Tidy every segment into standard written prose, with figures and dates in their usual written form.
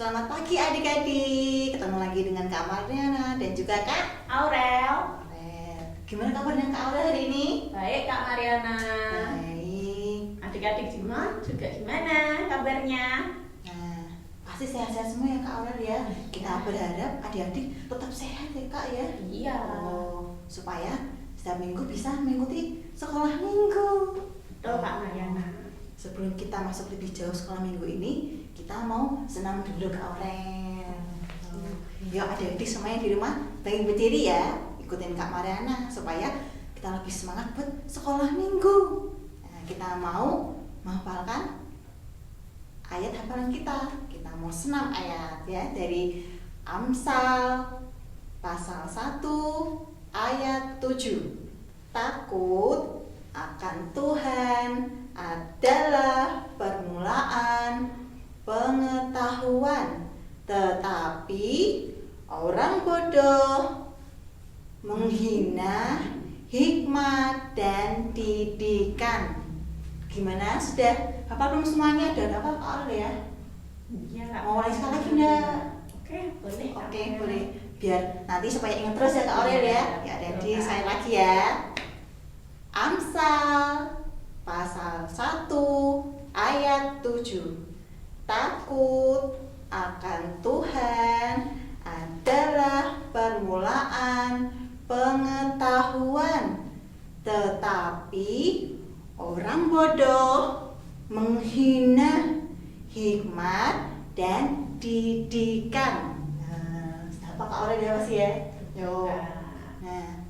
Selamat pagi adik-adik, ketemu lagi dengan Kak Mariana dan juga Kak Aurel. Gimana kabarnya Kak Aurel hari ini? Baik Kak Mariana. Baik. Adik-adik juga gimana kabarnya? Nah, pasti sehat-sehat semua ya Kak Aurel ya. Kita berharap adik-adik tetap sehat ya Kak ya. Iya. Supaya setiap minggu bisa mengikuti sekolah minggu. Betul Kak Mariana. Sebelum kita masuk lebih jauh sekolah minggu ini, kita mau senam dulu Kak Aurel. Yuk adik-adik semuanya di rumah pengen berdiri ya, ikutin Kak Mariana supaya kita lebih semangat buat sekolah minggu. Nah, kita mau menghafalkan ayat hafalan kita. Kita mau senam ayat ya dari Amsal pasal 1 ayat 7. Takut akan Tuhan adalah permulaan pengetahuan, tetapi orang bodoh menghina hikmat dan didikan. Gimana? Sudah hafal belum semuanya? Dan apa Kak Aurel ya? Iya Kak. Mau mulai sekali lagi enggak? Oke, boleh. Oke, boleh. Biar nanti supaya ingat terus ya Kak Aurel ya. Ya, jadi saya lagi ya. Amsal pasal 1 ayat 7. Takut akan Tuhan adalah permulaan pengetahuan, tetapi orang bodoh menghina hikmat dan didikan. Nah, apa Kak Aurel ya pasti ya? Yo. Nah,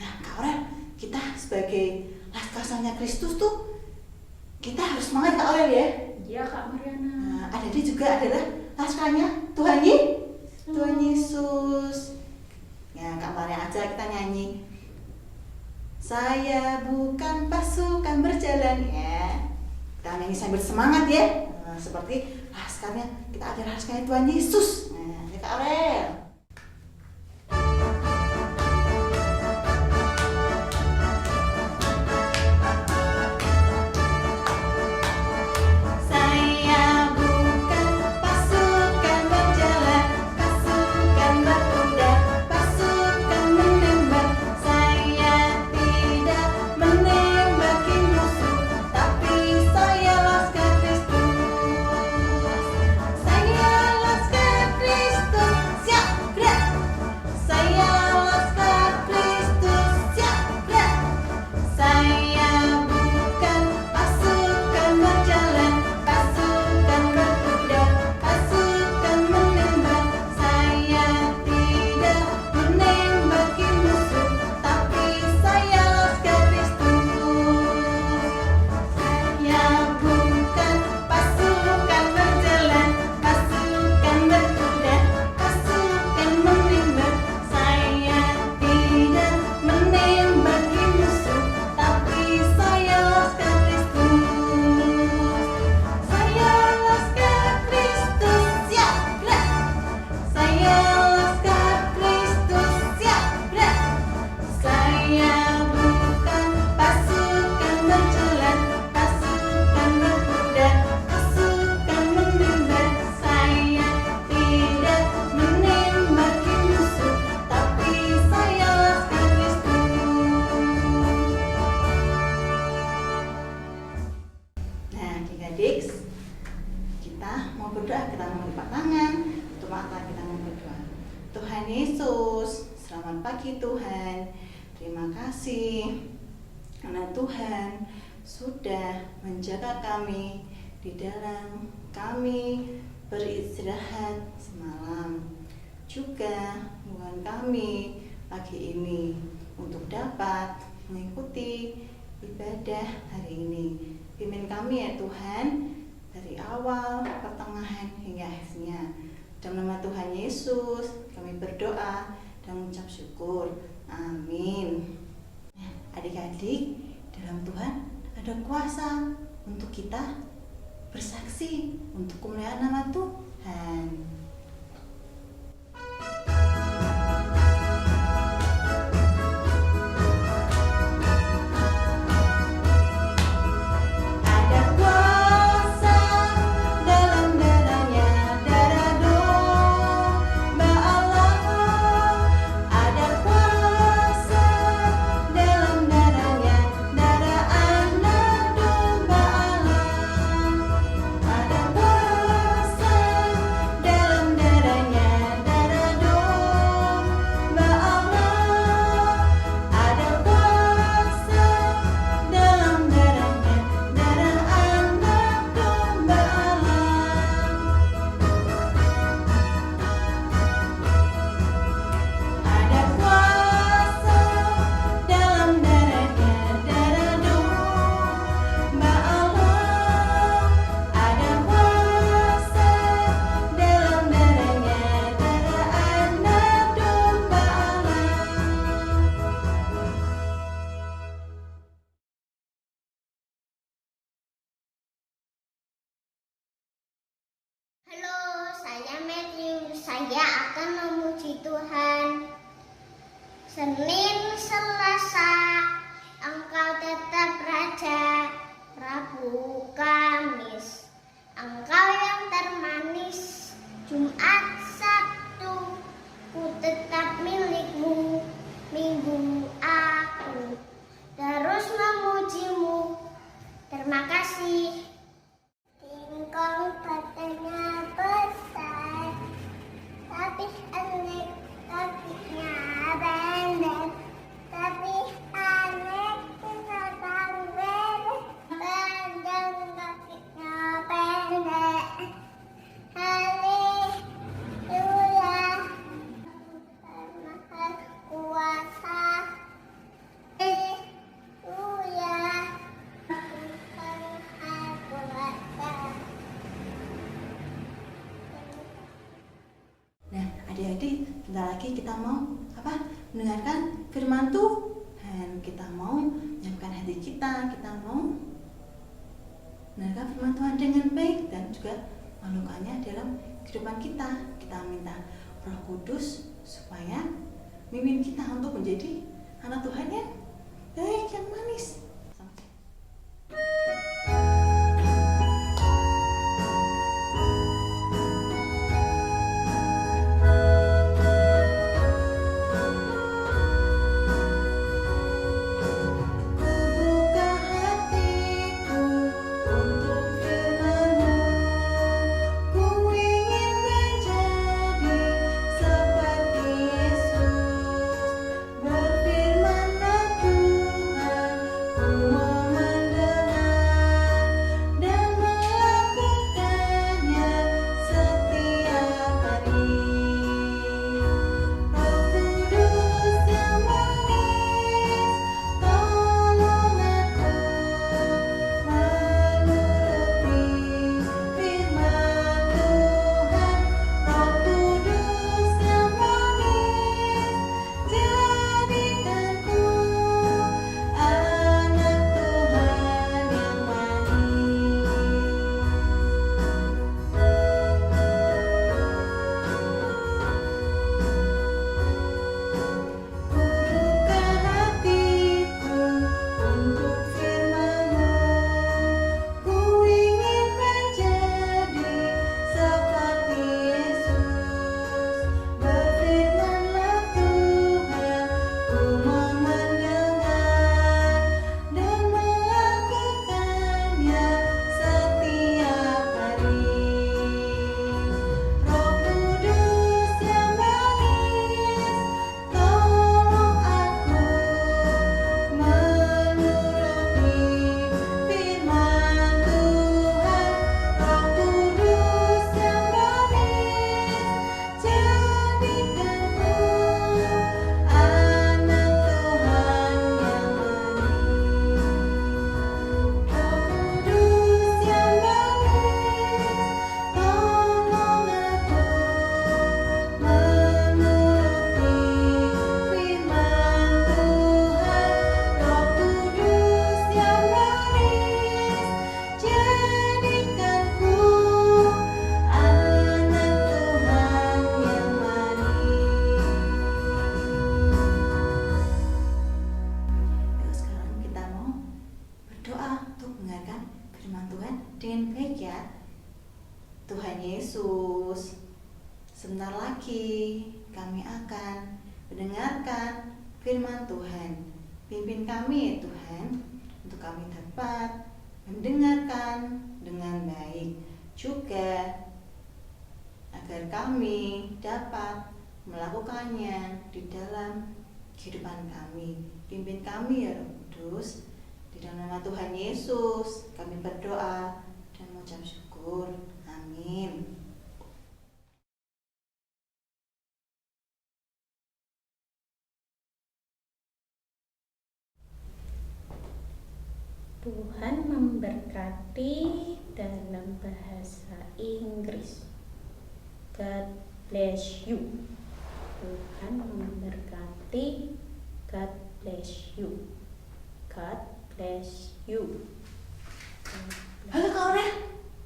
Kak Aurel, kita sebagai laskasanya Kristus tuh kita harus semangat Kak Aurel ya. Iya Kak Mariana. Nah, adik juga adalah laskanya Tuhan Yesus. Ya, Kak Mariana aja kita nyanyi. Saya bukan pasukan berjalan ya. Kita nyanyi sambil semangat ya. Nah, seperti laskarnya kita adalah laskarnya Tuhan Yesus. Nah, ya Kak Aurel. Tuhan Yesus, selamat pagi Tuhan. Terima kasih karena Tuhan sudah menjaga kami di dalam kami beristirahat semalam. Juga Tuhan kami pagi ini untuk dapat mengikuti ibadah hari ini. Pimpin kami ya Tuhan dari awal, pertengahan hingga akhirnya. Dalam nama Tuhan Yesus kami berdoa dan mengucap syukur. Amin. Adik-adik, dalam Tuhan ada kuasa untuk kita bersaksi untuk kemuliaan nama Tuhan. Ada kuasa dalam darahnya, darah Saya Matthew, saya akan memuji Tuhan. Senin, Selasa, Engkau tetap Raja. Rabu, Kamis, Engkau yang termanis. Jumat, Sabtu, ku tetap milikmu. Minggu, aku terus memujimu. Terima kasih. Singkong badannya besar, tapi pendek kakinya pendek. Tapi pendek binatang bebek, panjang kakinya pendek. Haleluya, Maha Kuasa. Haleluya, Tuhan Maha Kuasa. Nah, adik-adik, sebentar lagi kita mau mendengarkan firman Tuhan. Kita mau menyiapkan hati kita mau mendengarkan firman Tuhan dengan baik dan juga melakukannya dalam kehidupan kita. Kita minta Roh Kudus supaya memimpin kita untuk menjadi anak Tuhan yang baik, yang manis. Tuhan Yesus, sebentar lagi kami akan mendengarkan firman Tuhan. Pimpin kami ya Tuhan, untuk kami dapat mendengarkan dengan baik. Juga agar kami dapat melakukannya di dalam kehidupan kami. Pimpin kami ya Roh Kudus. Di dalam nama Tuhan Yesus kami berdoa dan mengucap syukur. Amin. Tuhan memberkati dalam bahasa Inggris. God bless you. Tuhan memberkati. God bless you. God bless you. Halo Kak Aurel.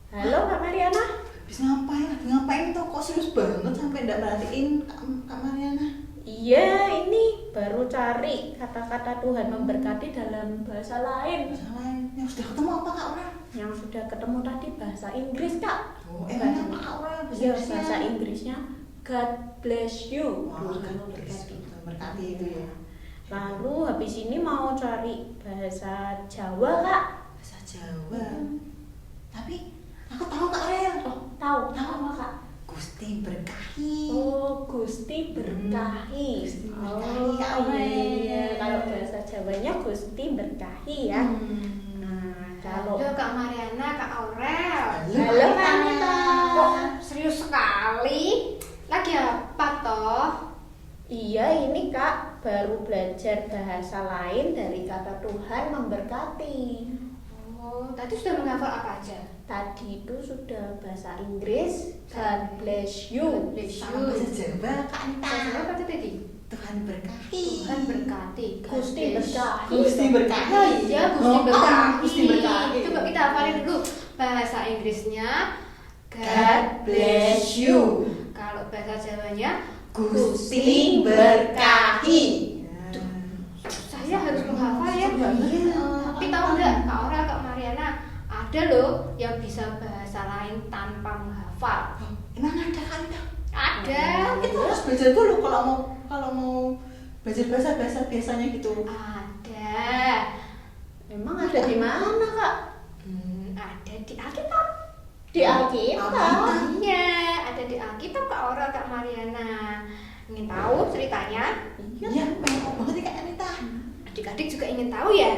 Halo Kak Mariana. Habis ngapain? lagi ngapain tuh? Kok serius banget sampai nggak merhatiin Kak Mariana? Iya, ini baru cari kata-kata Tuhan memberkati dalam bahasa lain. Selain yang sudah ketemu apa Kak Aurel? Yang sudah ketemu tadi bahasa Inggris, Kak. Oh, emang apa Kak Aurel? Iya, bahasa Inggrisnya God bless you. Wah, kan berkati itu ya. Lalu habis ini mau cari bahasa Jawa, Kak. Bahasa Jawa. Tapi aku tahu Kak Aurel. Oh, tahu apa, Kak? Gusti berkahi. Oh, Gusti berkahi. Gusti berkahi, Oh, Kak Aurel. iya. Kalau bahasa Jawanya Gusti berkahi ya. Nah, kalau Halo Kak Mariana, Kak Aurel. Halo, Kak Anita. Kok serius sekali? Lagi apa toh? Iya, ini Kak baru belajar bahasa lain dari kata Tuhan memberkati. Oh, tadi sudah menghafal apa aja? Tadi itu sudah bahasa Inggris, God bless you. God bless Sama you. bahasa Jawa Kak Anita. Bahasa apa tadi? Tuhan berkahi. Tuhan berkati. God Gusti bless. berkahi. Gusti berkahi. Oh iya, Gusti Oh, berkahi. Gusti berkahi. Coba kita hafalin dulu bahasa Inggrisnya. God bless you. Kalau bahasa Jawanya, Gusti berkahi. saya harus menghafal ya. Iya. Tapi tahu nggak, Kak Aurel, Kak Mariana, ada loh yang bisa bahasa lain tanpa menghafal. Emang ada Kak Anita? Ada. Kita harus belajar dulu kalau mau belajar bahasa biasanya gitu. Ada. Memang ada di mana, Kak? Ada di Alkitab. Di Alkitab. Iya, ada di Alkitab Kak Aurel, Kak Mariana. Ingin tahu ceritanya? Iya, pengen ngomong banget nih Kak Anita. Adik-adik juga ingin tahu ya?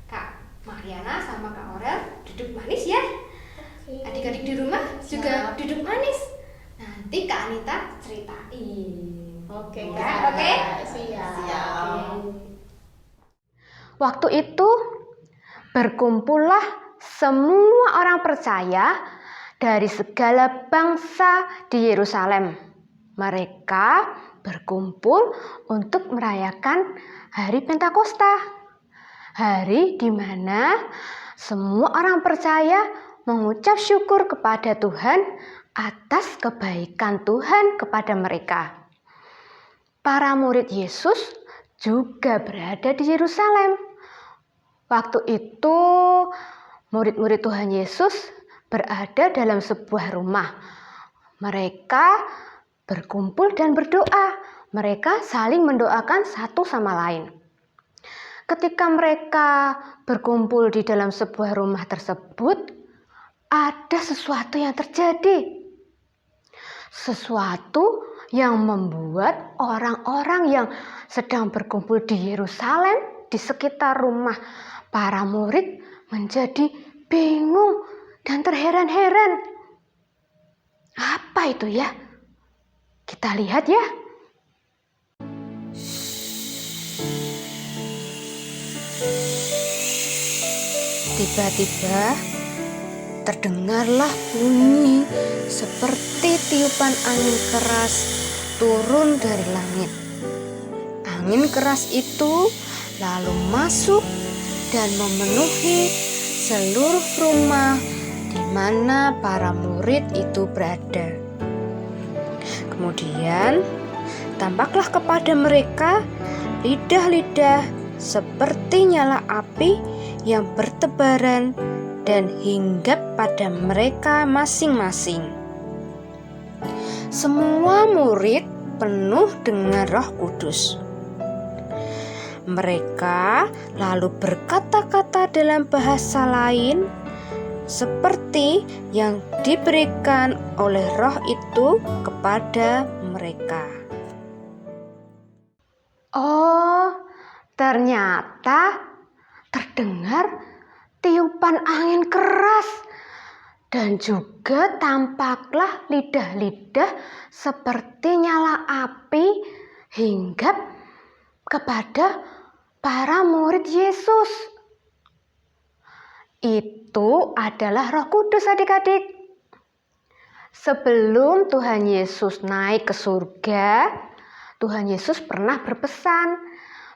Kak Mariana sama Kak Aurel duduk manis ya. Adik-adik di rumah juga Siap. duduk manis. Nanti Kak Anita ceritain. Oke, Ya, Kak. oke? Siap. Siap. Waktu itu berkumpullah semua orang percaya dari segala bangsa di Yerusalem. Mereka berkumpul untuk merayakan hari Pentakosta. Hari di mana semua orang percaya mengucap syukur kepada Tuhan atas kebaikan Tuhan kepada mereka. Para murid Yesus juga berada di Yerusalem. Waktu itu murid-murid Tuhan Yesus berada dalam sebuah rumah. Mereka berkumpul dan berdoa. Mereka saling mendoakan satu sama lain. Ketika mereka berkumpul di dalam sebuah rumah tersebut, ada sesuatu yang terjadi. Sesuatu yang membuat orang-orang yang sedang berkumpul di Yerusalem di sekitar rumah para murid menjadi bingung dan terheran-heran. Apa itu ya? Kita lihat ya. Tiba-tiba terdengarlah bunyi seperti tiupan angin keras turun dari langit. Angin keras itu lalu masuk dan memenuhi seluruh rumah di mana para murid itu berada. Kemudian tampaklah kepada mereka lidah-lidah seperti nyala api yang bertebaran dan hinggap pada mereka masing-masing. Semua murid penuh dengan Roh Kudus. Mereka lalu berkata-kata dalam bahasa lain seperti yang diberikan oleh Roh itu kepada mereka. Oh, ternyata terdengar tiupan angin keras dan juga tampaklah lidah-lidah seperti nyala api hinggap kepada para murid Yesus. Itu adalah Roh Kudus, adik-adik. Sebelum Tuhan Yesus naik ke surga, Tuhan Yesus pernah berpesan,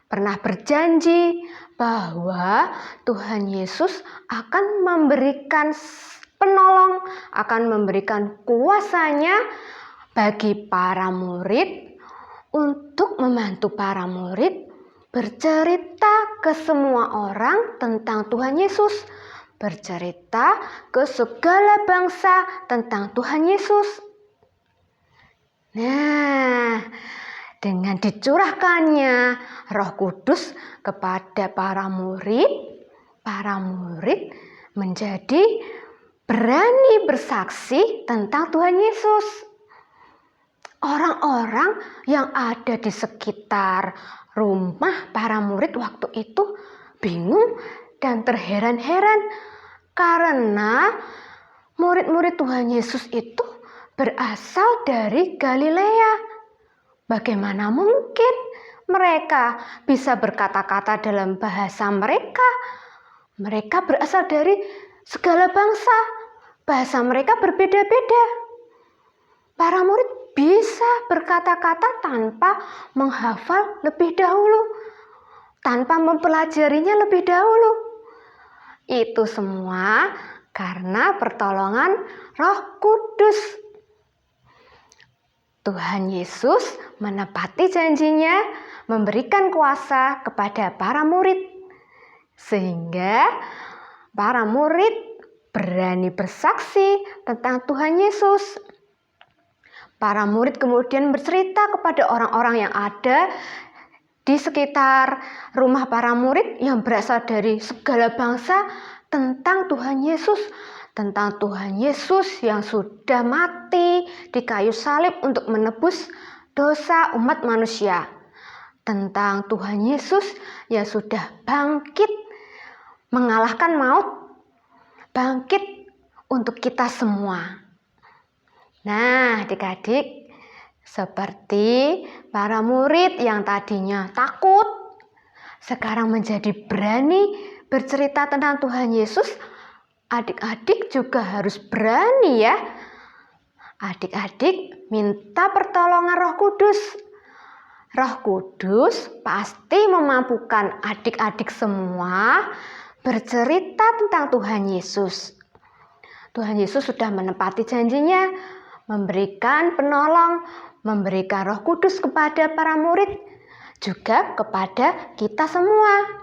pernah berjanji bahwa Tuhan Yesus akan memberikan penolong, akan memberikan kuasanya bagi para murid untuk membantu para murid bercerita ke semua orang tentang Tuhan Yesus, bercerita ke segala bangsa tentang Tuhan Yesus. Nah, dengan dicurahkannya Roh Kudus kepada para murid menjadi berani bersaksi tentang Tuhan Yesus. Orang-orang yang ada di sekitar rumah para murid waktu itu bingung dan terheran-heran karena murid-murid Tuhan Yesus itu berasal dari Galilea. Bagaimana mungkin mereka bisa berkata-kata dalam bahasa mereka? Mereka berasal dari segala bangsa. Bahasa mereka berbeda-beda. Para murid bisa berkata-kata tanpa menghafal lebih dahulu, tanpa mempelajarinya lebih dahulu. Itu semua karena pertolongan Roh Kudus. Tuhan Yesus menepati janjinya memberikan kuasa kepada para murid, sehingga para murid berani bersaksi tentang Tuhan Yesus. Para murid kemudian bercerita kepada orang-orang yang ada di sekitar rumah para murid yang berasal dari segala bangsa tentang Tuhan Yesus. Tentang Tuhan Yesus yang sudah mati di kayu salib untuk menebus dosa umat manusia. Tentang Tuhan Yesus yang sudah bangkit mengalahkan maut, bangkit untuk kita semua. Nah, adik-adik, seperti para murid yang tadinya takut, sekarang menjadi berani bercerita tentang Tuhan Yesus. Adik-adik juga harus berani ya. Adik-adik minta pertolongan Roh Kudus. Roh Kudus pasti memampukan adik-adik semua bercerita tentang Tuhan Yesus. Tuhan Yesus sudah menepati janjinya, memberikan penolong, memberikan Roh Kudus kepada para murid, juga kepada kita semua.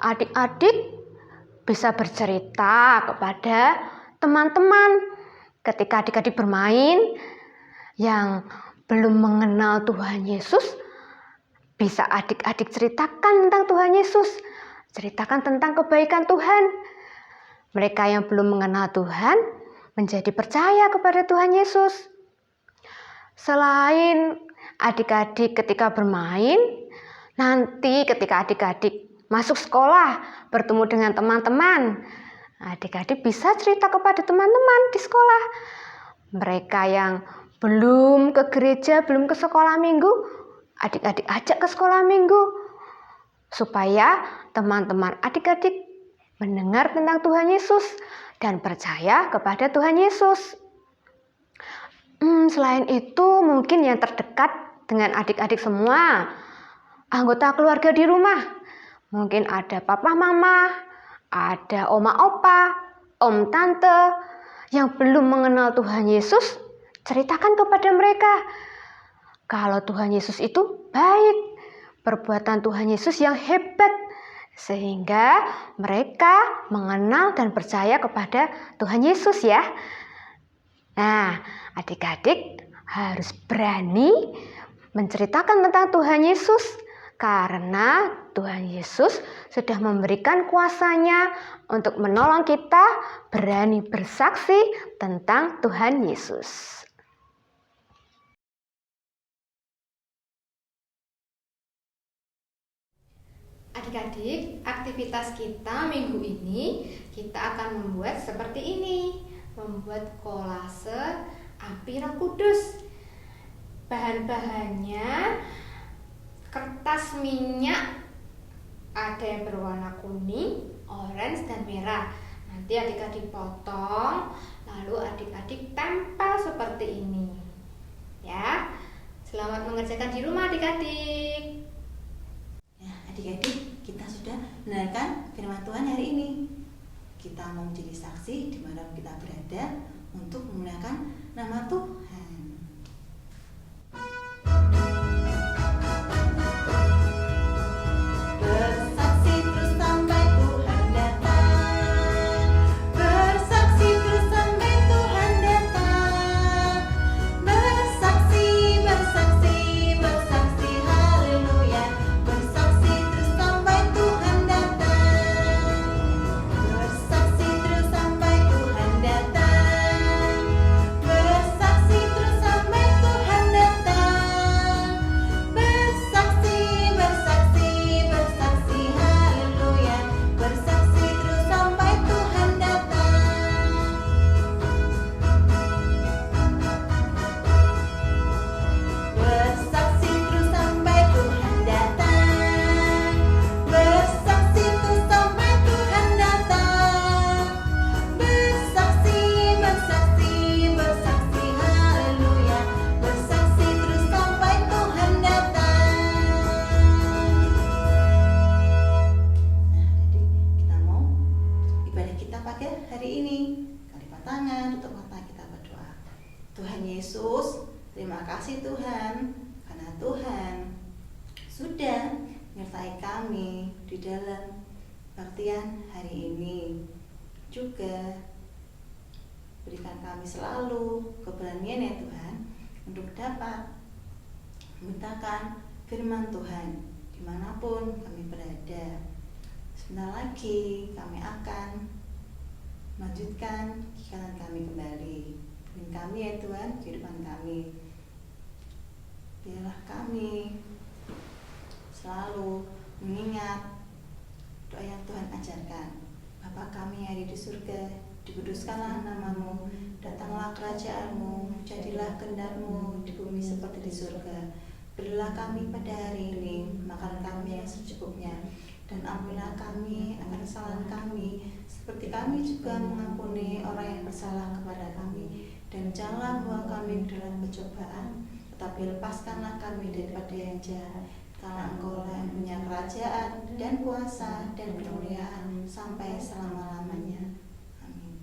Adik-adik bisa bercerita kepada teman-teman ketika adik-adik bermain yang belum mengenal Tuhan Yesus. Bisa adik-adik ceritakan tentang Tuhan Yesus, ceritakan tentang kebaikan Tuhan. Mereka yang belum mengenal Tuhan menjadi percaya kepada Tuhan Yesus. Selain adik-adik ketika bermain, nanti ketika adik-adik masuk sekolah, bertemu dengan teman-teman, adik-adik bisa cerita kepada teman-teman di sekolah. Mereka yang belum ke gereja, belum ke sekolah minggu, adik-adik ajak ke sekolah minggu, supaya teman-teman adik-adik mendengar tentang Tuhan Yesus dan percaya kepada Tuhan Yesus. Selain itu, mungkin yang terdekat dengan adik-adik semua, anggota keluarga di rumah. Mungkin ada papa mama, ada oma opa, om tante yang belum mengenal Tuhan Yesus. Ceritakan kepada mereka kalau Tuhan Yesus itu baik, perbuatan Tuhan Yesus yang hebat, sehingga mereka mengenal dan percaya kepada Tuhan Yesus ya. Nah, adik-adik harus berani menceritakan tentang Tuhan Yesus, karena Tuhan Yesus sudah memberikan kuasanya untuk menolong kita berani bersaksi tentang Tuhan Yesus. Adik-adik, aktivitas kita minggu ini kita akan membuat seperti ini, membuat kolase api Roh Kudus. Bahan-bahannya kertas minyak, ada yang berwarna kuning, orange, dan merah. Nanti adik-adik potong, lalu adik-adik tempel seperti ini. Ya, selamat mengerjakan di rumah adik-adik. Ya, adik-adik, kita sudah mendengarkan firman Tuhan hari ini. kita mau menjadi saksi di mana kita berada untuk menggunakan nama Tuhan. Bersaksi terus sampai Tuhan datang. Bersaksi terus sampai Tuhan datang. Bersaksi, bersaksi, bersaksi, haleluya. Bersaksi terus sampai Tuhan datang. Bersaksi terus sampai Tuhan datang. Bersaksi terus sampai Tuhan datang. Bersaksi, bersaksi, bersaksi, haleluya. Bersaksi terus sampai Tuhan datang. Bersaksi terus sampai Tuhan datang. Bersaksi terus sampai Tuhan datang. Bersaksi, bersaksi, bersaksi, haleluya. Bersaksi terus sampai Tuhan datang. Nah, jadi kita mau ibadah kita pakai hari ini. Lipat tangan, tutup mata, kita berdoa. Tuhan Yesus, terima kasih Tuhan, karena Tuhan sudah menyertai kami di dalam kebaktian hari ini. Juga berikan kami selalu keberanian ya Tuhan untuk dapat memberitakan firman Tuhan dimanapun kami berada. Sebentar lagi kami akan melanjutkan kegiatan kami kembali. Pimpin kami ya Tuhan, kehidupan kami. Biarlah kami selalu mengingat doa yang Tuhan ajarkan. Bapa kami yang ada di surga, dikuduskanlah namamu, datanglah kerajaan-Mu, jadilah kehendak-Mu di bumi seperti di surga. Berilah kami pada hari ini makanan kami yang secukupnya, dan ampunilah kami akan kesalahan kami, seperti kami juga mengampuni orang yang bersalah kepada kami. Dan janganlah membawa kami ke dalam pencobaan, tetapi lepaskanlah kami daripada yang jahat. Karena Engkau yang punya kerajaan dan kuasa dan kemuliaan sampai selama-lamanya. Amin.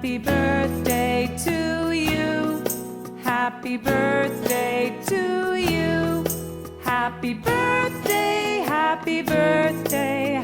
Happy birthday to you. Happy birthday to you. Happy birthday, happy birthday,